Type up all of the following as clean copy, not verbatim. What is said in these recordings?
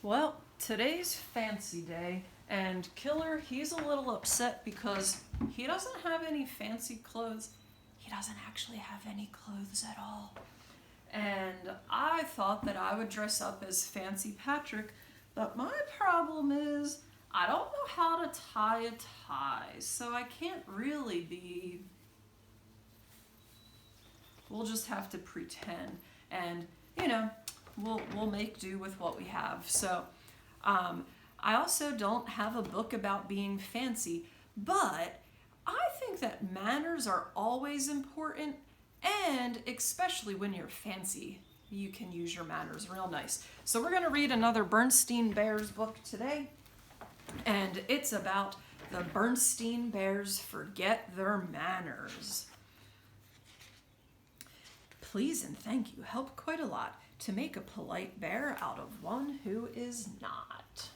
Well, today's fancy day, and Killer, he's a little upset because he doesn't have any fancy clothes. He doesn't actually have any clothes at all. And I thought that I would dress up as Fancy Patrick, but my problem is I don't know how to tie a tie, so I can't really be. We'll just have to pretend, and you know, we'll make do with what we have. So, I also don't have a book about being fancy, but I think that manners are always important, and especially when you're fancy, you can use your manners real nice. So we're gonna read another Berenstain Bears book today, and it's about the Berenstain Bears forget their manners. Please and thank you help quite a lot to make a polite bear out of one who is not.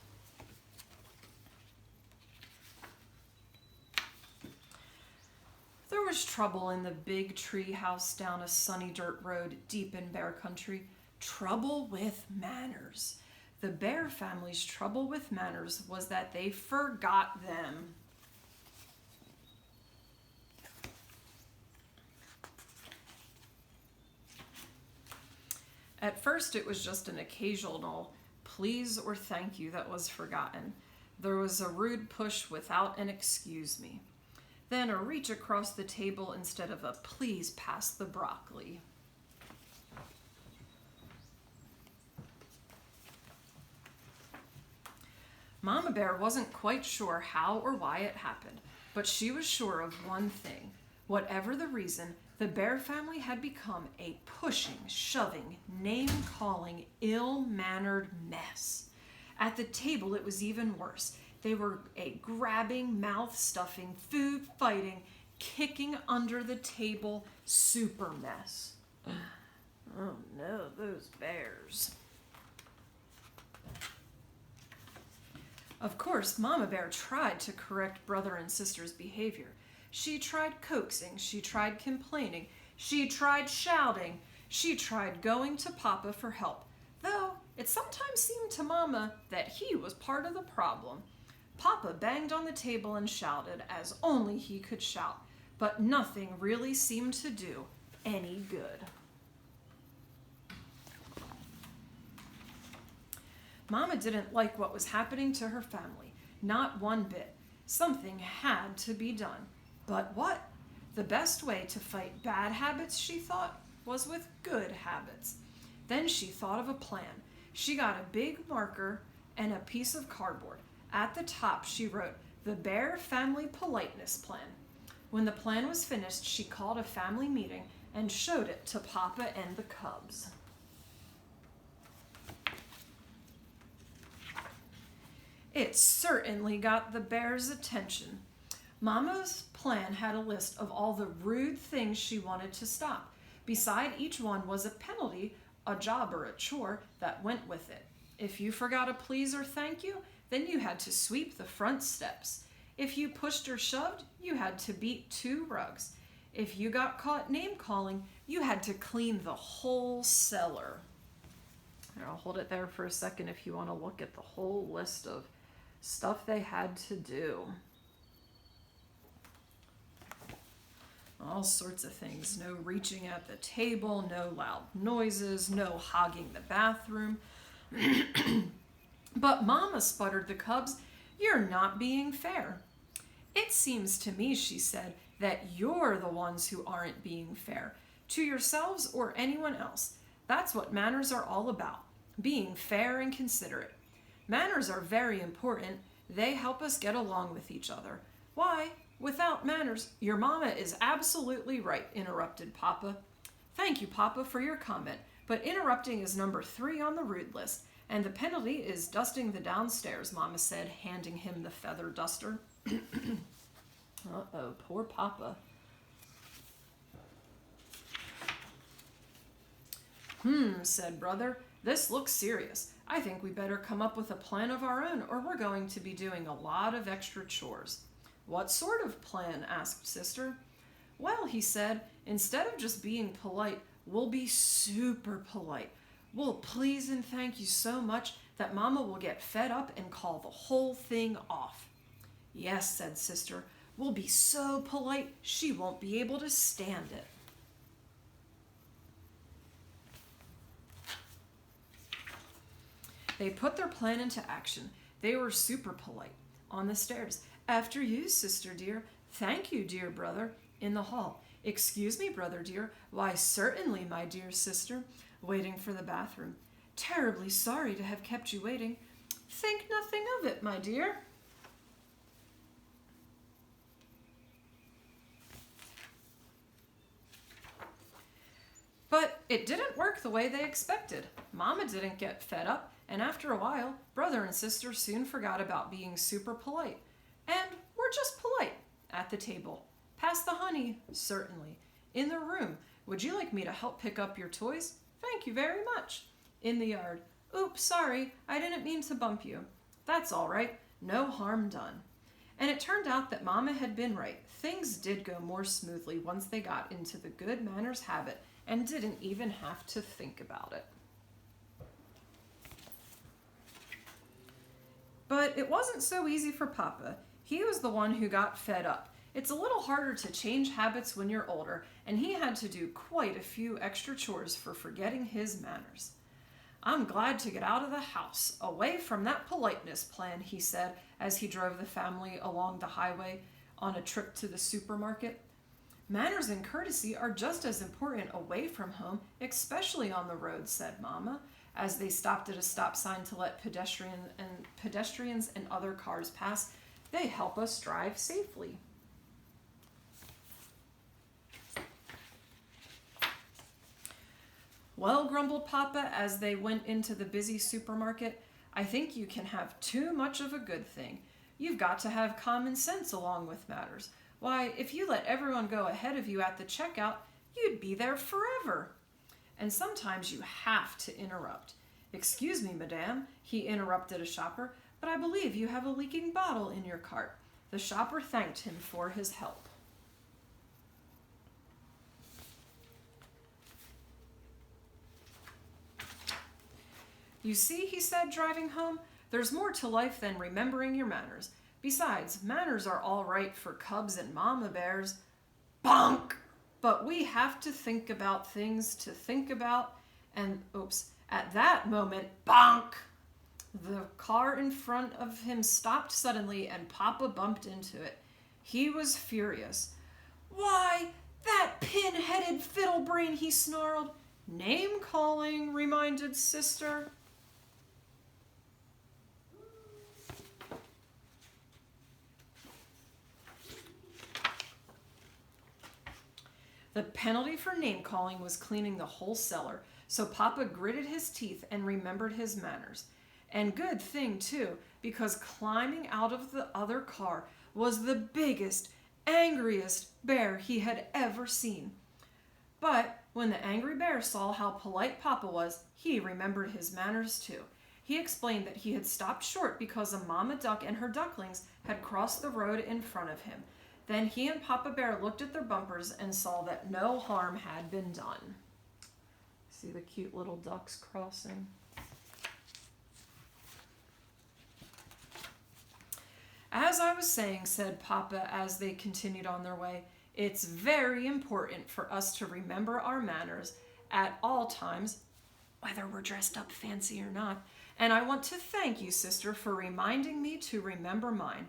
There was trouble in the big tree house down a sunny dirt road deep in bear country. Trouble with manners. The bear family's trouble with manners was that they forgot them. At first, it was just an occasional please or thank you that was forgotten. There was a rude push without an excuse me. Then a reach across the table instead of a please pass the broccoli. Mama Bear wasn't quite sure how or why it happened, but she was sure of one thing. Whatever the reason, the Bear family had become a pushing, shoving, name-calling, ill-mannered mess. At the table, it was even worse. They were a grabbing, mouth-stuffing, food-fighting, kicking under the table super mess. Oh no, those bears. Of course, Mama Bear tried to correct brother and sister's behavior. She tried coaxing, she tried complaining, she tried shouting, she tried going to Papa for help, though it sometimes seemed to Mama that he was part of the problem. Papa banged on the table and shouted as only he could shout, but nothing really seemed to do any good. Mama didn't like what was happening to her family, not one bit. Something had to be done. But what? The best way to fight bad habits, she thought, was with good habits. Then she thought of a plan. She got a big marker and a piece of cardboard. At the top, she wrote, "The Bear Family Politeness Plan." When the plan was finished, she called a family meeting and showed it to Papa and the cubs. It certainly got the bears' attention. Mama's plan had a list of all the rude things she wanted to stop. Beside each one was a penalty, a job or a chore that went with it. If you forgot a please or thank you, then you had to sweep the front steps. If you pushed or shoved, you had to beat 2 rugs. If you got caught name-calling, you had to clean the whole cellar. I'll hold it there for a second if you want to look at the whole list of stuff they had to do. All sorts of things. No reaching at the table, no loud noises, no hogging the bathroom. But Mama, sputtered the cubs, "You're not being fair." "It seems to me," she said, "that you're the ones who aren't being fair. To yourselves or anyone else. That's what manners are all about. Being fair and considerate. Manners are very important. They help us get along with each other. Why, without manners, your mama is absolutely right," interrupted Papa. "Thank you, Papa, for your comment, but interrupting is number 3 on the rude list, and the penalty is dusting the downstairs," Mama said, handing him the feather duster. Uh-oh, poor Papa. Said Brother. "This looks serious. I think we better come up with a plan of our own, or we're going to be doing a lot of extra chores." "What sort of plan?" asked Sister. "Well," he said, "instead of just being polite, we'll be super polite. We'll please and thank you so much that Mama will get fed up and call the whole thing off. Yes, said Sister, we'll be so polite she won't be able to stand it. They put their plan into action. They were super polite. On the stairs. After you, sister dear. Thank you, dear brother. In the hall. Excuse me, brother dear. Why, certainly, my dear sister. Waiting for the bathroom. Terribly sorry to have kept you waiting. Think nothing of it, my dear. But it didn't work the way they expected. Mama didn't get fed up, and after a while, brother and sister soon forgot about being super polite. And were just polite. At the table. Pass the honey, certainly. In the room, would you like me to help pick up your toys? Thank you very much. In the yard. Oops, sorry, I didn't mean to bump you. That's all right, no harm done. And it turned out that Mama had been right. Things did go more smoothly once they got into the good manners habit and didn't even have to think about it. But it wasn't so easy for Papa. He was the one who got fed up. It's a little harder to change habits when you're older, and he had to do quite a few extra chores for forgetting his manners. I'm glad to get out of the house, away from that politeness plan, he said as he drove the family along the highway on a trip to the supermarket. Manners and courtesy are just as important away from home, especially on the road, said Mama, as they stopped at a stop sign to let pedestrians and other cars pass. They help us drive safely. Well, grumbled Papa as they went into the busy supermarket, I think you can have too much of a good thing. You've got to have common sense along with matters. Why, if you let everyone go ahead of you at the checkout, you'd be there forever. And sometimes you have to interrupt. Excuse me, madame, he interrupted a shopper, but I believe you have a leaking bottle in your cart. The shopper thanked him for his help. You see, he said, driving home, there's more to life than remembering your manners. Besides, manners are all right for cubs and mama bears. Bonk! But we have to think about things to think about, and, at that moment, bonk! The car in front of him stopped suddenly and Papa bumped into it. He was furious. Why, that pin-headed fiddle-brain, he snarled. Name-calling, reminded Sister. The penalty for name-calling was cleaning the whole cellar, so Papa gritted his teeth and remembered his manners. And good thing, too, because climbing out of the other car was the biggest, angriest bear he had ever seen. But when the angry bear saw how polite Papa was, he remembered his manners, too. He explained that he had stopped short because a mama duck and her ducklings had crossed the road in front of him. Then he and Papa Bear looked at their bumpers and saw that no harm had been done. See the cute little ducks crossing? As I was saying, said Papa as they continued on their way, it's very important for us to remember our manners at all times, whether we're dressed up fancy or not. And I want to thank you, Sister, for reminding me to remember mine.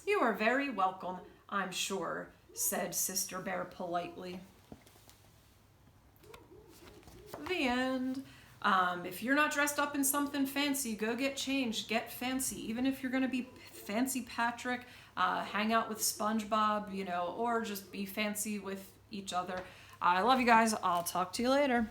You are very welcome, I'm sure, said Sister Bear politely. The end. If you're not dressed up in something fancy, go get changed, get fancy. Even if you're going to be Fancy Patrick, hang out with SpongeBob, or just be fancy with each other. I love you guys. I'll talk to you later.